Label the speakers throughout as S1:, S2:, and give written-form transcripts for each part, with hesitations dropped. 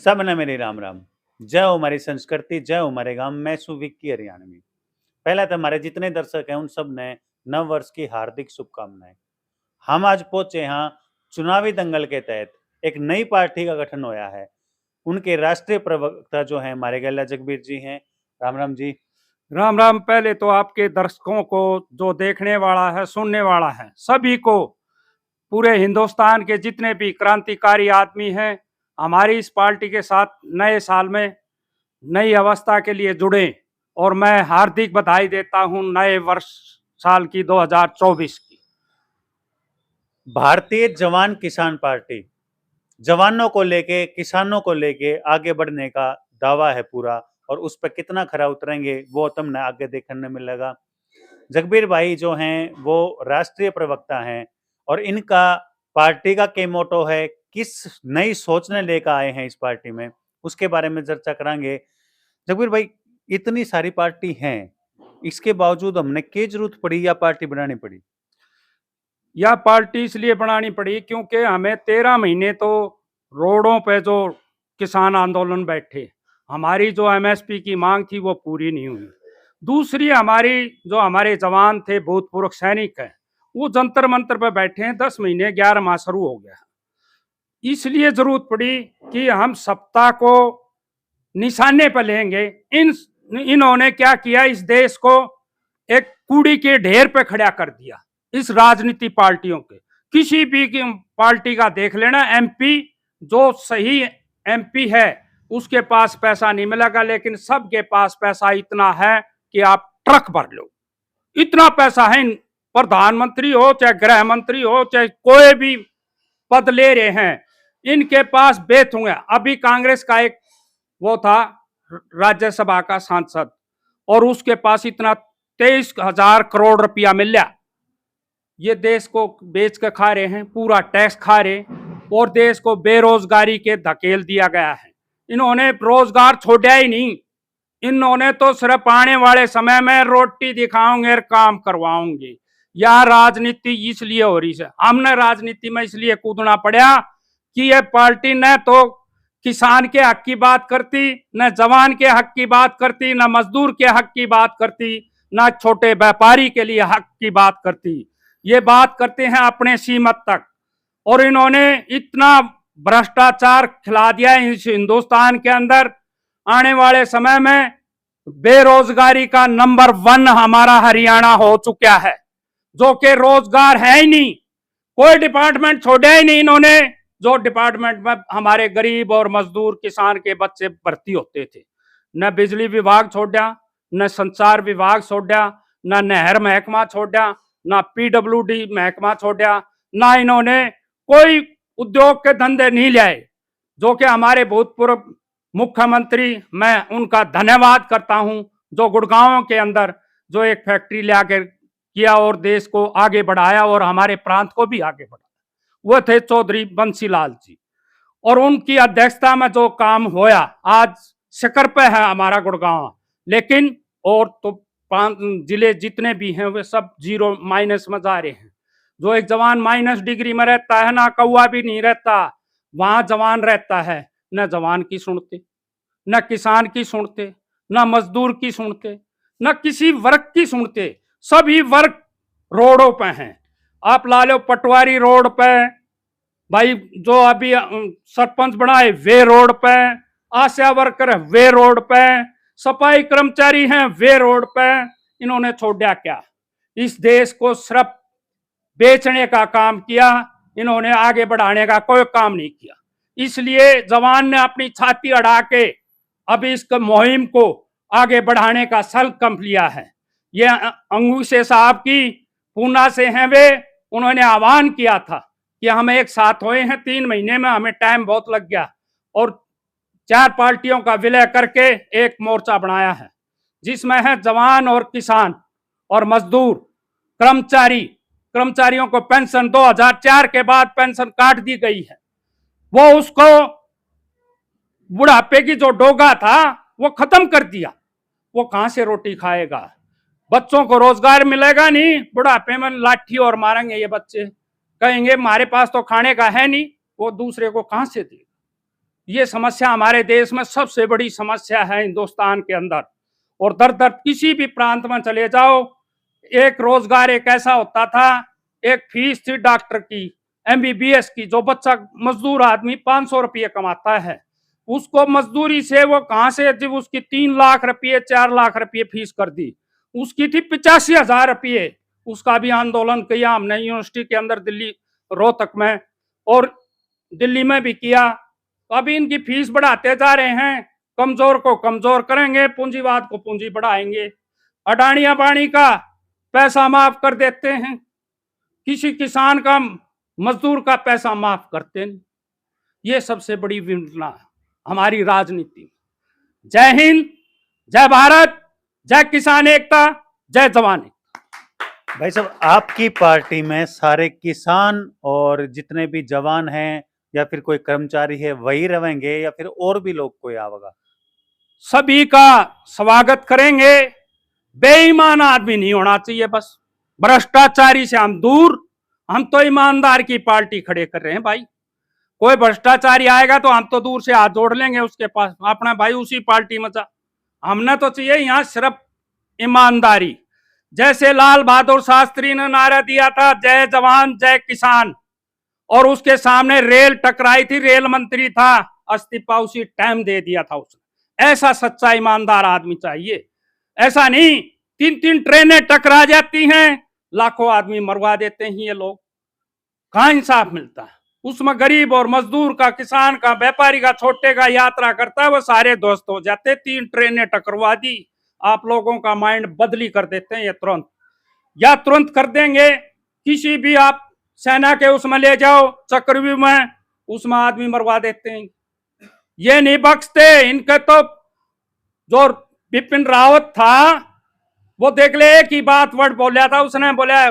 S1: सबने मेरी राम राम। जय हो हमारी संस्कृति, जय हो हमारे गांव। मैं विक्की हरियाणवी। पहला तो हमारे जितने दर्शक हैं उन सब ने नव वर्ष की हार्दिक शुभकामनाएं। हम आज पहुंचे यहाँ चुनावी दंगल के तहत एक नई पार्टी का गठन होया है। उनके राष्ट्रीय प्रवक्ता जो हैं हमारे गैला जगबीर जी हैं। राम राम जी।
S2: राम राम। पहले तो आपके दर्शकों को, जो देखने वाला है, सुनने वाला है, सभी को, पूरे हिंदुस्तान के जितने भी क्रांतिकारी आदमी हैं, हमारी इस पार्टी के साथ नए साल में नई अवस्था के लिए जुड़े। और मैं हार्दिक बधाई देता हूं नए वर्ष साल की 2024 की।
S1: भारतीय जवान किसान पार्टी जवानों को लेके, किसानों को लेके आगे बढ़ने का दावा है पूरा, और उस पर कितना खरा उतरेंगे वो तुमने आगे देखने में मिलेगा। जगबीर भाई जो हैं वो राष्ट्रीय प्रवक्ता हैं और इनका पार्टी का के मोटो है, किस नई सोचने लेकर आए हैं इस पार्टी में, उसके बारे में चर्चा करेंगे। जगबीर भाई, इतनी सारी पार्टी हैं, इसके बावजूद हमने क्या जरूरत पड़ी या पार्टी बनानी पड़ी?
S2: यह पार्टी इसलिए बनानी पड़ी क्योंकि हमें 13 महीने तो रोडों पे जो किसान आंदोलन बैठे, हमारी जो एमएसपी की मांग थी वो पूरी नहीं हुई। दूसरी, हमारे जवान थे, भूतपूर्व सैनिक हैं, वो जंतर मंतर पे बैठे हैं। 10 महीने 11 माह शुरू हो गया। इसलिए जरूरत पड़ी कि हम सत्ता को निशाने पर लेंगे। इन्होंने क्या किया, इस देश को एक कूड़ी के ढेर पे खड़ा कर दिया। इस राजनीति पार्टियों के, किसी भी पार्टी का देख लेना, एमपी जो सही एमपी है उसके पास पैसा नहीं मिलेगा, लेकिन सबके पास पैसा इतना है कि आप ट्रक भर लो। इतना पैसा है। प्रधानमंत्री हो, चाहे गृह मंत्री हो, चाहे कोई भी पद ले रहे हैं, इनके पास बेत होंगे। अभी कांग्रेस का एक वो था राज्यसभा का सांसद, और उसके पास इतना 23,000 करोड़ रुपया मिला। ये देश को बेच के खा रहे हैं, पूरा टैक्स खा रहे, और देश को बेरोजगारी के धकेल दिया गया है। इन्होंने रोजगार छोड़ा ही नहीं। इन्होंने तो सिर्फ आने वाले समय में रोटी दिखाओगे और काम करवाओगे। यह राजनीति इसलिए हो रही है। हमने राजनीति में इसलिए कूदना पड़ा कि ये पार्टी न तो किसान के हक की बात करती, न जवान के हक की बात करती, न मजदूर के हक की बात करती, न छोटे व्यापारी के लिए हक की बात करती। ये बात करते हैं अपने सीमत तक। और इन्होंने इतना भ्रष्टाचार खिला दिया इस हिंदुस्तान के अंदर। आने वाले समय में बेरोजगारी का नंबर 1 हमारा हरियाणा हो चुका है, जो कि रोजगार है ही नहीं। कोई डिपार्टमेंट छोड़ा ही नहीं इन्होंने, जो डिपार्टमेंट में हमारे गरीब और मजदूर किसान के बच्चे भर्ती होते थे। न बिजली विभाग छोड़ा, न संचार विभाग छोड़ा, न नहर महकमा छोड़ा, न पीडब्ल्यूडी महकमा छोड़ा, न इन्होंने कोई उद्योग के धंधे नहीं लाए। जो कि हमारे भूतपूर्व मुख्यमंत्री, मैं उनका धन्यवाद करता हूं, जो गुड़गांव के अंदर जो एक फैक्ट्री ले आकर किया और देश को आगे बढ़ाया और हमारे प्रांत को भी आगे बढ़ाया, वो थे चौधरी बंसीलाल जी। और उनकी अध्यक्षता में जो काम होया, आज शिखर पे है हमारा गुड़गांव। लेकिन और तो 5 जिले जितने भी हैं वे सब जीरो माइनस में जा रहे हैं। जो एक जवान माइनस डिग्री में रहता है ना, कौवा भी नहीं रहता, वहां जवान रहता है। न जवान की सुनते, न किसान की सुनते, न मजदूर की सुनते, न किसी वर्ग की सुनते। सभी वर्ग रोडों पे हैं। आप ला लो पटवारी रोड पे, भाई जो अभी सरपंच बनाए वे रोड पे, आशा वर्कर है वे रोड पे, सफाई कर्मचारी हैं वे रोड पे। इन्होंने छोड़ा क्या? इस देश को सिर्फ बेचने का काम किया। इन्होंने आगे बढ़ाने का कोई काम नहीं किया। इसलिए जवान ने अपनी छाती अड़ा के अभी इस मुहिम को आगे बढ़ाने का संकल्प लिया है। ये अंगूठे साहब की पूना से हैं वे, उन्होंने आह्वान किया था कि हम एक साथ हुए हैं। 3 महीने में हमें टाइम बहुत लग गया और 4 पार्टियों का विलय करके एक मोर्चा बनाया है, जिसमें है जवान और किसान और मजदूर, कर्मचारियों को पेंशन 2004 के बाद पेंशन काट दी गई है। वो उसको बुढ़ापे की जो डोगा था वो खत्म कर दिया। वो कहां से रोटी खाएगा? बच्चों को रोजगार मिलेगा नहीं, बुढ़ापे में लाठी और मारेंगे ये बच्चे, कहेंगे हमारे पास तो खाने का है नहीं, वो दूसरे को कहां से देगा? ये समस्या हमारे देश में सबसे बड़ी समस्या है हिंदुस्तान के अंदर। और दर दर किसी भी प्रांत में चले जाओ, एक रोजगार एक ऐसा होता था, एक फीस थी डॉक्टर की, एमबीबीएस की, जो बच्चा मजदूर आदमी 500 रुपये कमाता है, उसको मजदूरी से वो कहां से, जब उसकी 3 लाख रुपये 4 लाख रुपये फीस कर दी, उसकी थी 85,000 रुपये। उसका भी आंदोलन किया हमने यूनिवर्सिटी के अंदर, दिल्ली रोहतक में, और दिल्ली में भी किया। अभी इनकी फीस बढ़ाते जा रहे हैं, कमजोर को कमजोर करेंगे, पूंजीवाद को पूंजी बढ़ाएंगे। अडानी अंबानी का पैसा माफ कर देते हैं, किसी किसान का मजदूर का पैसा माफ करते नहीं। ये सबसे बड़ी विडंबना हमारी राजनीति। जय हिंद, जय भारत, जय किसान एकता, जय जवान एकता।
S1: भाई साहब, आपकी पार्टी में सारे किसान और जितने भी जवान हैं या फिर कोई कर्मचारी है वही रहेंगे या फिर और भी लोग कोई आवेगा?
S2: सभी का स्वागत करेंगे। बेईमान आदमी नहीं होना चाहिए, बस भ्रष्टाचारी से हम दूर। हम तो ईमानदार की पार्टी खड़े कर रहे हैं भाई। कोई भ्रष्टाचारी आएगा तो हम तो दूर से हाथ जोड़ लेंगे उसके पास, अपना भाई उसी पार्टी में जा। हमने तो चाहिए यहाँ सिर्फ ईमानदारी। जैसे लाल बहादुर शास्त्री ने नारा दिया था, जय जवान जय किसान, और उसके सामने रेल टकराई थी, रेल मंत्री था, इस्तीफा उसी टाइम दे दिया था उसने। ऐसा सच्चा ईमानदार आदमी चाहिए। ऐसा नहीं 3-3 ट्रेनें टकरा जाती हैं, लाखों आदमी मरवा देते हैं ये लोग। कहां इंसाफ मिलता है? उसमें गरीब और मजदूर का, किसान का, व्यापारी का, छोटे का यात्रा करता है, वो सारे दोस्त हो जाते। 3 ट्रेनें टकरवा दी, आप लोगों का माइंड बदली कर देते हैं ये तुरंत, या तुरंत कर देंगे। किसी भी आप सेना के उसमें ले जाओ, चक्रव्यूह में, उसमें आदमी मरवा देते हैं। ये नहीं बख्शते इनके। तो जो बिपिन रावत था, वो देख ले, एक ही बात वर्ड बोला था उसने, बोला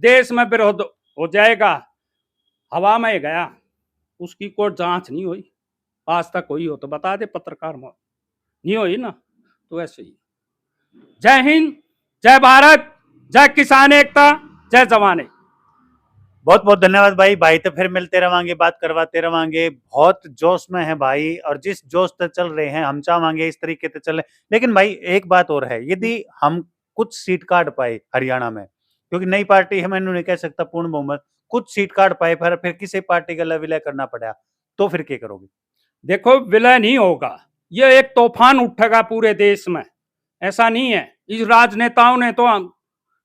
S2: देश में विरोध हो जाएगा, हवा में गया। उसकी कोई जांच नहीं हुई आज तक। हुई हो तो बता दे पत्रकार में, नहीं हुई ना, तो ऐसे ही। जय हिंद, जय भारत, जय किसान एकता, जय जवान एकता।
S1: बहुत बहुत धन्यवाद भाई। भाई तो फिर मिलते रहेंगे, बात करवाते रहेंगे। बहुत जोश में है भाई, और जिस जोश से चल रहे हैं हम चाहेंगे इस तरीके से चले। लेकिन भाई एक बात और है, यदि हम कुछ सीट काट पाए हरियाणा में, क्योंकि नई पार्टी है, मैं नहीं कह सकता पूर्ण बहुमत, कुछ सीट काट पाए, फिर किसी पार्टी का विलय करना पड़ा, तो फिर क्या करोगे?
S2: देखो, विलय नहीं होगा, ये एक तूफान उठेगा पूरे देश में। ऐसा नहीं है, इस राजनेताओं ने तो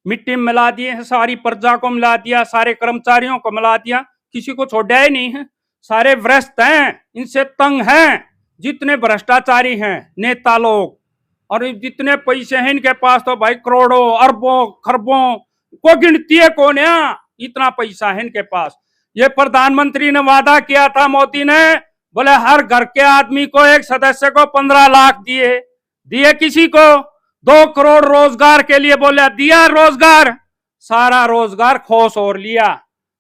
S2: मिट्टी में मिला दिए हैं, सारी प्रजा को मिला दिया, सारे कर्मचारियों को मिला दिया, किसी को छोड़ा ही नहीं है। सारे भ्रष्ट हैं, इनसे तंग हैं, जितने भ्रष्टाचारी हैं नेता लोग, और जितने पैसे हैं इनके पास, तो भाई करोड़ों अरबों खरबों को गिनती है कौन है, इतना पैसा है इनके पास। ये प्रधानमंत्री ने वादा किया था, मोदी ने, बोले हर घर के आदमी को, एक सदस्य को 15 लाख दिए किसी को 2 करोड़ रोजगार के लिए, बोले दिया रोजगार, सारा रोजगार खोस और लिया,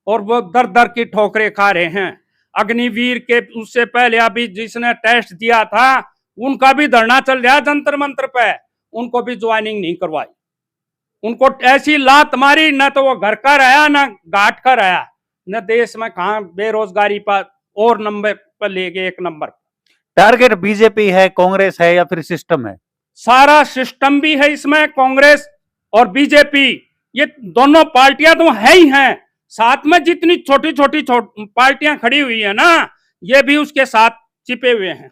S2: और वो दर दर की ठोकरें खा रहे हैं। अग्निवीर के उससे पहले अभी जिसने टेस्ट दिया था, उनका भी धरना चल रहा जंतर मंतर पे, उनको भी ज्वाइनिंग नहीं करवाई। उनको ऐसी लात मारी, न तो वो घर का रहा, न घाट का रहा, न देश में कहा बेरोजगारी पर और नंबर पर ले गए, 1 नंबर।
S1: टारगेट बीजेपी है, कांग्रेस है, या फिर सिस्टम है?
S2: सारा सिस्टम भी है इसमें, कांग्रेस और बीजेपी, ये दोनों पार्टियां तो है ही हैं, साथ में जितनी छोटी छोटी पार्टियां खड़ी हुई है ना, ये भी उसके साथ चिपे हुए हैं।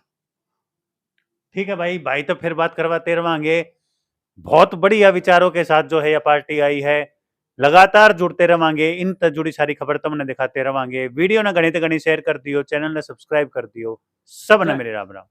S1: ठीक है भाई, भाई तो फिर बात करवाते रहेंगे। बहुत बढ़िया विचारों के साथ जो है यह पार्टी आई है, लगातार जुड़ते रहेंगे, इन तक जुड़ी सारी खबर तुमने दिखाते रहेंगे। वीडियो ने घनी तो घनी शेयर कर दियो, चैनल ने सब्सक्राइब कर दियो। सब ने मेरे राम राम।